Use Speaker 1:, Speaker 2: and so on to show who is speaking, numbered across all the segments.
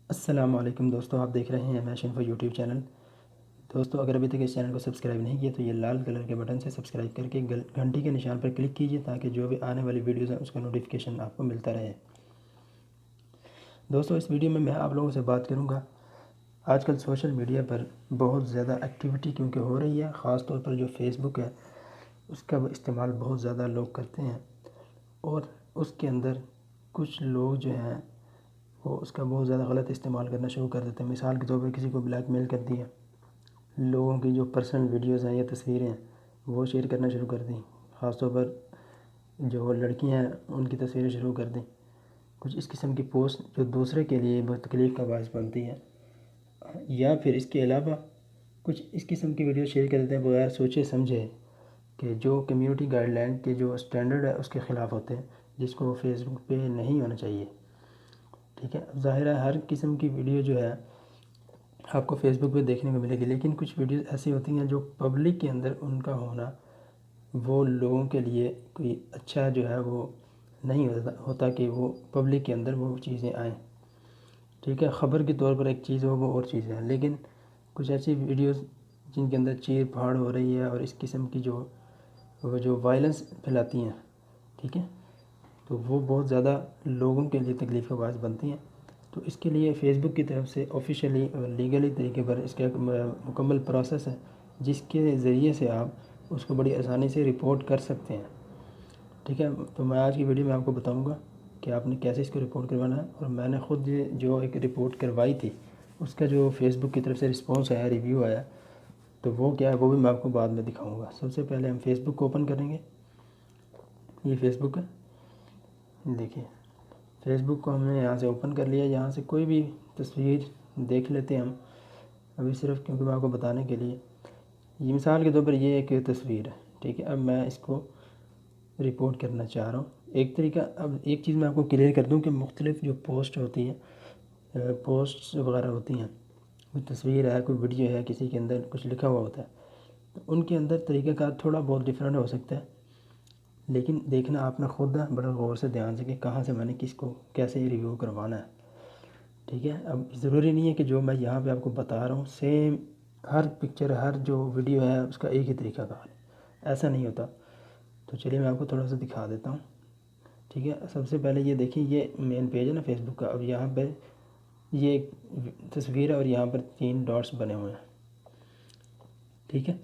Speaker 1: अस्सलाम वालेकुम दोस्तों, आप देख रहे हैं मैश इन्फो यूट्यूब चैनल। दोस्तों, अगर अभी तक इस चैनल को सब्सक्राइब नहीं किया तो ये लाल कलर के बटन से सब्सक्राइब करके घंटी के निशान पर क्लिक कीजिए ताकि जो भी आने वाली वीडियोज़ हैं उसका नोटिफिकेशन आपको मिलता रहे। दोस्तों, इस वीडियो में मैं आप लोगों से बात करूँगा आजकल सोशल मीडिया पर बहुत ज़्यादा एक्टिविटी क्योंकि हो रही है, ख़ास तौर पर जो फेसबुक है उसका इस्तेमाल बहुत ज़्यादा लोग करते हैं और उसके अंदर कुछ लोग जो हैं वो उसका बहुत ज़्यादा गलत इस्तेमाल करना शुरू कर देते हैं। मिसाल के तौर पर किसी को ब्लैकमेल कर दिया, लोगों की जो पर्सनल वीडियोज़ हैं या तस्वीरें हैं वो शेयर करना शुरू कर दी, ख़ास तौर पर जो लड़कियां हैं उनकी तस्वीरें शुरू कर दी। कुछ इस किस्म की पोस्ट जो दूसरे के लिए बहुत तकलीफ़ का बायस बनती है, या फिर इसके अलावा कुछ इस किस्म की वीडियो शेयर कर देते हैं बगैर सोचे समझे कि जो कम्युनिटी गाइडलाइन के जो स्टैंडर्ड है उसके ख़िलाफ़ होते हैं, जिसको फेसबुक पे नहीं होना चाहिए। ठीक है, अब ज़ाहिर है हर किस्म की वीडियो जो है आपको फेसबुक पे देखने को मिलेगी, लेकिन कुछ वीडियोस ऐसी होती हैं जो पब्लिक के अंदर उनका होना वो लोगों के लिए कोई अच्छा जो है वो नहीं होता कि वो पब्लिक के अंदर वो चीज़ें आएँ। ठीक है, ख़बर के तौर पर एक चीज़ हो वो और चीज़ है, लेकिन कुछ ऐसी वीडियोस जिनके अंदर चीर फाड़ हो रही है और इस किस्म की जो वायलेंस फैलाती हैं, ठीक है, तो वो बहुत ज़्यादा लोगों के लिए तकलीफ़ का बायस बनती हैं। तो इसके लिए फ़ेसबुक की तरफ से ऑफ़िशियली और लीगली तरीके पर इसका एक मुकम्मल प्रोसेस है, जिसके ज़रिए से आप उसको बड़ी आसानी से रिपोर्ट कर सकते हैं। ठीक है, तो मैं आज की वीडियो में आपको बताऊंगा कि आपने कैसे इसको रिपोर्ट करवाना है, और मैंने ख़ुद ये जो एक रिपोर्ट करवाई थी उसका जो फ़ेसबुक की तरफ से रिस्पॉन्स आया, रिव्यू आया, तो वो क्या है वो भी मैं आपको बाद में दिखाऊँगा। सबसे पहले हम फेसबुक को ओपन करेंगे। ये फेसबुक है, देखिए फेसबुक को हमने यहाँ से ओपन कर लिया। यहाँ से कोई भी तस्वीर देख लेते हैं हम अभी, सिर्फ क्योंकि मैं आपको बताने के लिए, ये मिसाल के तौर पर ये एक तस्वीर है। ठीक है, अब मैं इसको रिपोर्ट करना चाह रहा हूँ। एक तरीका, अब एक चीज़ मैं आपको क्लियर कर दूँ कि मुख्तलिफ़ जो पोस्ट होती हैं, पोस्ट्स वगैरह होती हैं, कोई तस्वीर है, कोई वीडियो है, किसी के अंदर कुछ लिखा हुआ होता है, तो उनके अंदर तरीक़ाकार थोड़ा बहुत डिफरेंट हो सकता है, लेकिन देखना आपने खुद है बड़ा गौर से, ध्यान से कि कहाँ से मैंने किसको कैसे रिव्यू करवाना है। ठीक है, अब ज़रूरी नहीं है कि जो मैं यहाँ पे आपको बता रहा हूँ सेम हर पिक्चर हर जो वीडियो है उसका एक ही तरीका का है, ऐसा नहीं होता। तो चलिए मैं आपको थोड़ा सा दिखा देता हूँ। ठीक है, सबसे पहले ये देखिए, ये मेन पेज है ना फेसबुक का। अब यहाँ पर ये एक तस्वीर है और यहाँ पर 3 डॉट्स बने हुए हैं। ठीक है,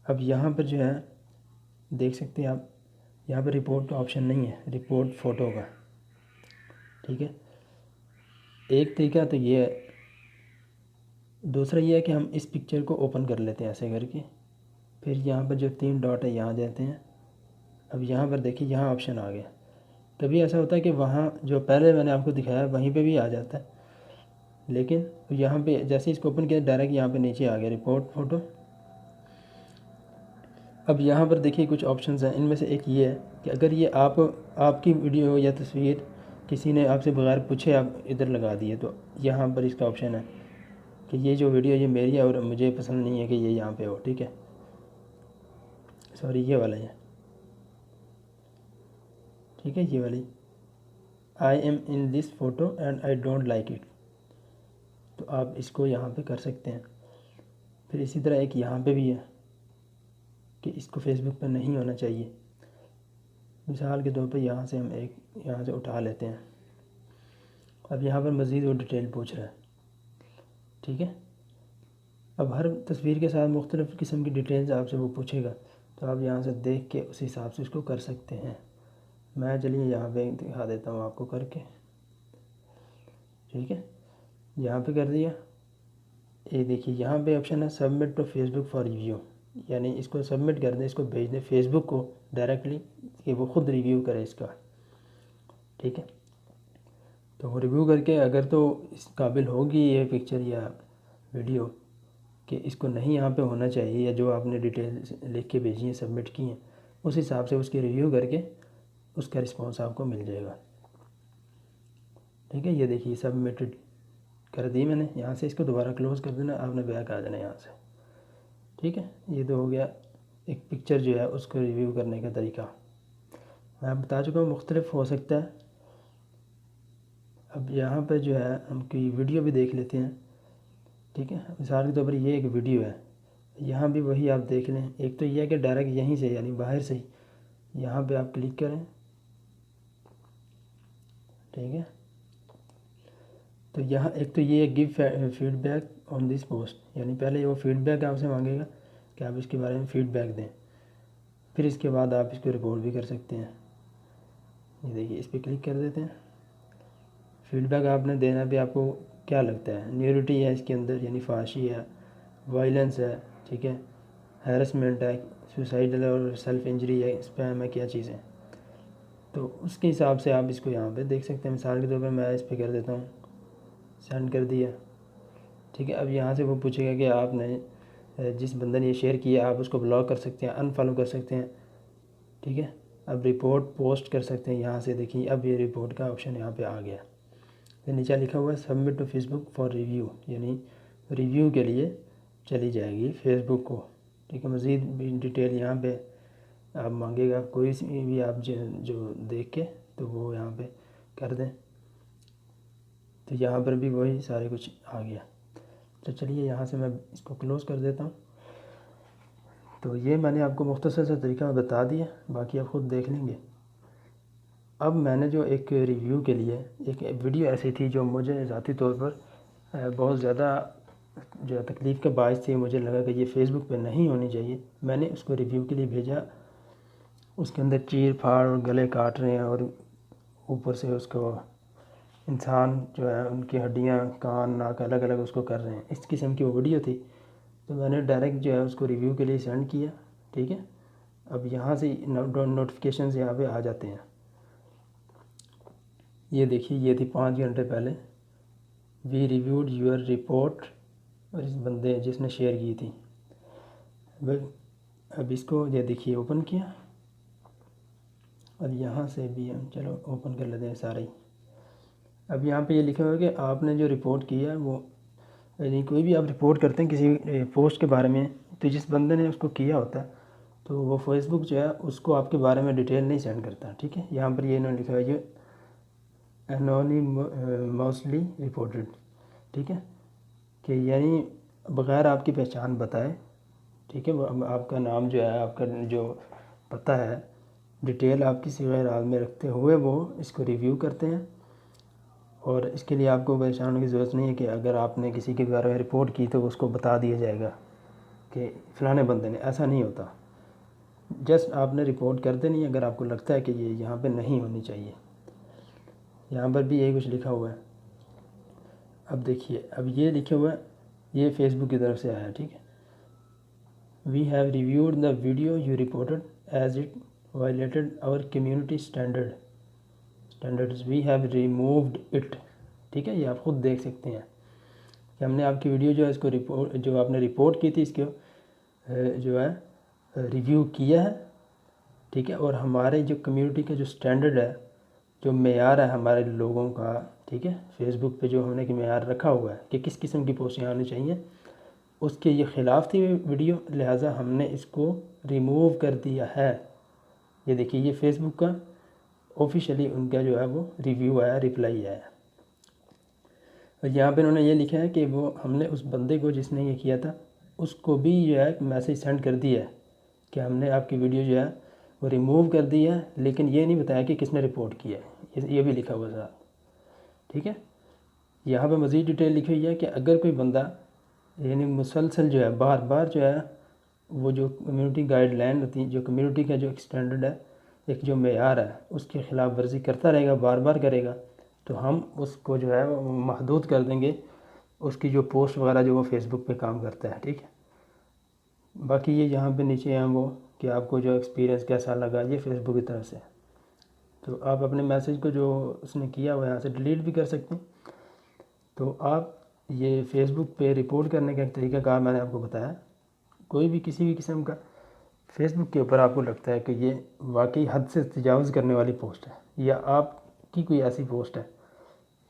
Speaker 1: अब यहाँ पर जो है देख सकते हैं आप, यहाँ पर रिपोर्ट का ऑप्शन नहीं है, रिपोर्ट फ़ोटो का। ठीक है, एक तरीका तो ये है। दूसरा ये है कि हम इस पिक्चर को ओपन कर लेते हैं ऐसे करके, फिर यहाँ पर जो 3 डॉट है यहाँ जाते हैं। अब यहाँ पर देखिए यहाँ ऑप्शन आ गया। कभी ऐसा होता है कि वहाँ जो पहले मैंने आपको दिखाया वहीं पे भी आ जाता है, लेकिन यहाँ पे जैसे इसको ओपन किया डायरेक्ट यहाँ पे नीचे आ गया रिपोर्ट फ़ोटो। अब यहाँ पर देखिए कुछ ऑप्शंस हैं, इनमें से एक ये है कि अगर ये आपकी वीडियो या तस्वीर किसी ने आपसे बगैर पूछे आप इधर लगा दिए, तो यहाँ पर इसका ऑप्शन है कि ये जो वीडियो ये मेरी है और मुझे पसंद नहीं है कि ये यहाँ पे हो। ठीक है, सॉरी ये वाला है। ठीक है, ये वाली, I am in this photo and I don't like it, तो आप इसको यहाँ पे कर सकते हैं। फिर इसी तरह एक यहाँ पे भी है कि इसको फेसबुक पर नहीं होना चाहिए। मिसाल के तौर पर यहाँ से हम एक यहाँ से उठा लेते हैं। अब यहाँ पर मज़ीद वो डिटेल पूछ रहा है। ठीक है, अब हर तस्वीर के साथ मुख्तलिफ़ किस्म की डिटेल्स आपसे वो पूछेगा, तो आप यहाँ से देख के उस हिसाब से उसको कर सकते हैं। मैं चलिए यहाँ पे दिखा देता हूँ आपको करके। ठीक है, यहाँ पे कर दिया। ये देखिए यहाँ पे ऑप्शन है submit to Facebook for review, यानी इसको सबमिट कर दें, इसको भेज दें फेसबुक को डायरेक्टली कि वो ख़ुद रिव्यू करे इसका। ठीक है, तो वो रिव्यू करके अगर तो इस काबिल होगी ये पिक्चर या वीडियो कि इसको नहीं यहाँ पे होना चाहिए, या जो आपने डिटेल लिख के भेजी है सबमिट की हैं उस हिसाब से उसकी रिव्यू करके उसका रिस्पांस आपको मिल जाएगा। ठीक है, ये देखिए सबमिटेड कर दी मैंने। यहाँ से इसको दोबारा क्लोज़ कर देना, आपने बैक आ जाना यहाँ से। ठीक है, ये तो हो गया एक पिक्चर जो है उसको रिव्यू करने का तरीका। मैं बता चुका हूँ मुख्तलिफ हो सकता है। अब यहाँ पे जो है हम कोई वीडियो भी देख लेते हैं, ठीक है। मिसाल के तौर पर ये एक वीडियो है, यहाँ भी वही आप देख लें। एक तो ये है कि डायरेक्ट यहीं से यानी बाहर से ही यहाँ पे आप क्लिक करें, ठीक है। तो यहाँ एक तो ये give feedback on this post, यानी पहले वो फीडबैक आपसे मांगेगा कि आप इसके बारे में फ़ीडबैक दें, फिर इसके बाद आप इसको रिपोर्ट भी कर सकते हैं। ये देखिए, इस पर क्लिक कर देते हैं। फीडबैक आपने देना भी, आपको क्या लगता है, न्यूडिटी है इसके अंदर यानी फाशी है, वायलेंस है, ठीक है, हैरेसमेंट है, सुसाइडल और सेल्फ इंजरी है, स्पैम है, क्या चीज़ है। तो उसके हिसाब से आप इसको यहाँ पे देख सकते हैं। मिसाल के तौर पे मैं इस पर कर देता हूँ, सेंड कर दिया, ठीक है। अब यहाँ से वो पूछेगा कि आपने जिस बंदे ने ये शेयर किया आप उसको ब्लॉक कर सकते हैं, अनफॉलो कर सकते हैं, ठीक है। अब रिपोर्ट पोस्ट कर सकते हैं, यहाँ से देखिए अब ये रिपोर्ट का ऑप्शन यहाँ पे आ गया। तो नीचे लिखा हुआ है submit to Facebook for review, यानी रिव्यू के लिए चली जाएगी फेसबुक को, ठीक है। मज़ीद भी डिटेल यहाँ पे आप मांगेगा, कोई भी आप जो देख के तो वो यहाँ पे कर दें। तो यहाँ पर भी वही सारे कुछ आ गया। तो चलिए यहाँ से मैं इसको क्लोज़ कर देता हूँ। तो ये मैंने आपको मुख्तसर सा तरीका बता दिया, बाकी आप ख़ुद देख लेंगे। अब मैंने जो एक रिव्यू के लिए एक वीडियो ऐसी थी जो मुझे ज़ाती तौर पर बहुत ज़्यादा जो तकलीफ़ का बायस थी, मुझे लगा कि ये फ़ेसबुक पे नहीं होनी चाहिए। मैंने उसको रिव्यू के लिए भेजा, उसके अंदर चीर फाड़ और गले काट रहे हैं और ऊपर से उसको इंसान जो है उनकी हड्डियां, कान, नाक अलग अलग उसको कर रहे हैं, इस किस्म की वो वीडियो थी। तो मैंने डायरेक्ट जो है उसको रिव्यू के लिए सेंड किया, ठीक है। अब यहाँ से नोटिफिकेशन यहाँ पे आ जाते हैं। ये देखिए, ये थी 5 घंटे पहले, वी रिव्यूड यूर रिपोर्ट, और इस बंदे जिसने शेयर की थी। अब इसको ये देखिए ओपन किया, और यहाँ से भी हम चलो ओपन कर लेते हैं सारे ही। अब यहाँ पे ये लिखा हुआ है कि आपने जो रिपोर्ट किया है वो, यानी कोई भी आप रिपोर्ट करते हैं किसी पोस्ट के बारे में, तो जिस बंदे ने उसको किया होता है तो वो फेसबुक जो है उसको आपके बारे में डिटेल नहीं सेंड करता, ठीक है। यहाँ पर ये इन्होंने लिखा है, ये एनोनिमसली रिपोर्टेड, ठीक है, कि यानी बग़ैर आपकी पहचान बताए, ठीक है, आपका नाम जो है, आपका जो पता है, डिटेल आप किसी गैर हाल में रखते हुए वो इसको रिव्यू करते हैं। और इसके लिए आपको परेशान होने की ज़रूरत नहीं है कि अगर आपने किसी के बारे में रिपोर्ट की तो उसको बता दिया जाएगा कि फ़लाने बंदे ने, ऐसा नहीं होता। जस्ट आपने रिपोर्ट कर देनी है अगर आपको लगता है कि ये यहाँ पे नहीं होनी चाहिए। यहाँ पर भी यही कुछ लिखा हुआ है। अब देखिए, अब ये लिखा हुआ है, ये फेसबुक की तरफ से आया, ठीक है। We have reviewed the video you reported as it violated our community standards, we have removed it, ठीक है। ये आप ख़ुद देख सकते हैं कि हमने आपकी वीडियो जो है इसको रिपोर्ट, जो आपने रिपोर्ट की थी इसको जो है रिव्यू किया है, ठीक है। और हमारे जो कम्युनिटी का जो स्टैंडर्ड है, जो मेयार है हमारे लोगों का, ठीक है, फेसबुक पे जो हमने कि मेयार रखा हुआ है कि किस किस्म की पोस्टें आनी चाहिए, उसके ये ख़िलाफ़ थी वीडियो, लिहाजा हमने इसको रिमूव कर दिया है। ये देखिए, ये फेसबुक का ऑफिशियली उनका जो है वो रिव्यू आया, रिप्लाई आया। और यहाँ पे उन्होंने ये लिखा है कि वो हमने उस बंदे को जिसने ये किया था उसको भी जो है मैसेज सेंड कर दिया है कि हमने आपकी वीडियो जो है वो रिमूव कर दी है, लेकिन ये नहीं बताया कि किसने रिपोर्ट किया है, ये भी लिखा हुआ था, ठीक है। यहाँ पे मज़ीद डिटेल लिखी हुई है कि अगर कोई बंदा यानी मुसलसल जो है बार बार जो है वो जो कम्युनिटी गाइडलाइन होती है, जो कम्युनिटी का जो स्टैंडर्ड है, एक जो मेयार है, उसकी ख़िलाफ़ वर्जी करता रहेगा, बार बार करेगा, तो हम उसको जो है महदूद कर देंगे, उसकी जो पोस्ट वगैरह जो वो फेसबुक पे काम करता है, ठीक है। बाकी ये यहाँ पे नीचे हैं वो कि आपको जो एक्सपीरियंस कैसा लगा, ये फेसबुक की तरफ से। तो आप अपने मैसेज को जो उसने किया वो यहाँ से डिलीट भी कर सकते हैं। तो आप ये फेसबुक पे रिपोर्ट करने का एक तरीक़ाकार मैंने आपको बताया। कोई भी किसी भी किस्म का फेसबुक के ऊपर आपको लगता है कि ये वाकई हद से तजावुज़ करने वाली पोस्ट है, या आपकी कोई ऐसी पोस्ट है,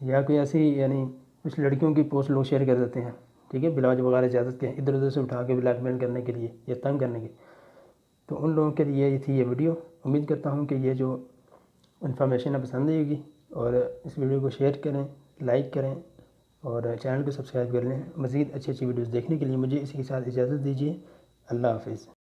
Speaker 1: या कोई ऐसी यानी कुछ लड़कियों की पोस्ट लोग शेयर कर देते हैं, ठीक है, बिला वगैरह इजाज़त के, इधर उधर से उठा के ब्लैकमेल करने के लिए या तंग करने के, तो उन लोगों के लिए ये थी ये वीडियो। उम्मीद करता हूँ कि ये जो इन्फॉर्मेशन है पसंद आएगी। और इस वीडियो को शेयर करें, लाइक करें और चैनल को सब्सक्राइब कर लें। मज़ीद अच्छी अच्छी वीडियोज़ देखने के लिए मुझे इसी के साथ इजाज़त दीजिए। अल्लाह हाफ़िज़।